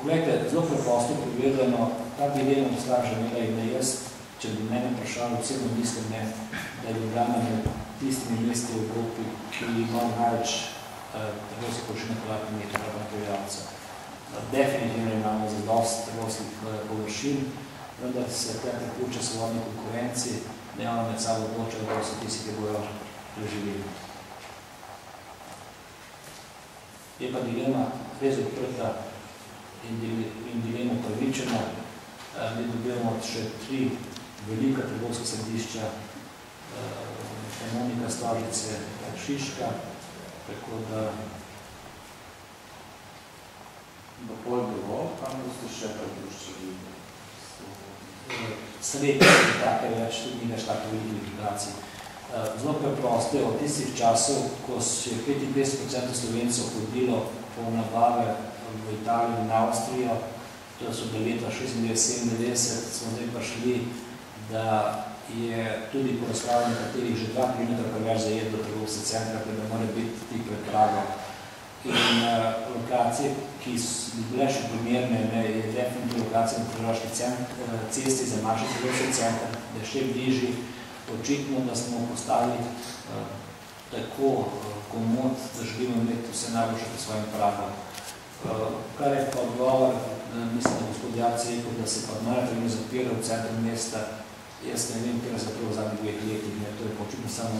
Poglejte, zelo preprosto povedano, ta dilema obstaja že imela in jaz, če bi mene vprašali, osebno mislim, da je Ljubljana med tistimi mesti v Evropi, ki ima največ trgovskih površin kvadratnih metrov na prebivalca. Definitivno imamo za dosti trgovskih površin, vendar se tukaj priključa svobodni konkurenci, ne ona med sabo odločajo, da so tisti, ki bojo preživeli. Je pa dilema res odprta in dilema pravičena. Mi dobivamo še 3 velika trgovska središča, Emonika, Stožice, Šiška, tako da bo pol bilo, kam boste še predruščili? Srednje je take več, tudi ni več take velike likvidacij. Zelo preprosto je od tistih časov, ko je 55% Slovencev hodilo po nabave v Italijo in Avstrijo, to so do leta 96-97, smo zdaj prišli, da je tudi po razpravi nekaterih že 2 km preveč zajet do trgovskega centra, ker da mora biti tik pred Pragom. In lokacije, ki bi bile še primerne, je definitivno lokacija na Tržaški cesti za manjši trgovski center, da je še bližji. Očitno, da smo postavili tako komod, da želimo imeti vse najboljše pri svojim Pragom. Kar je pa odgovor, mislim, da gospod Jarc je rekel, da se pa maraton zapira v centru mesta. Jaz ne vem, ker je zapravo v zadnjih 2 letih, to je pa očitno samo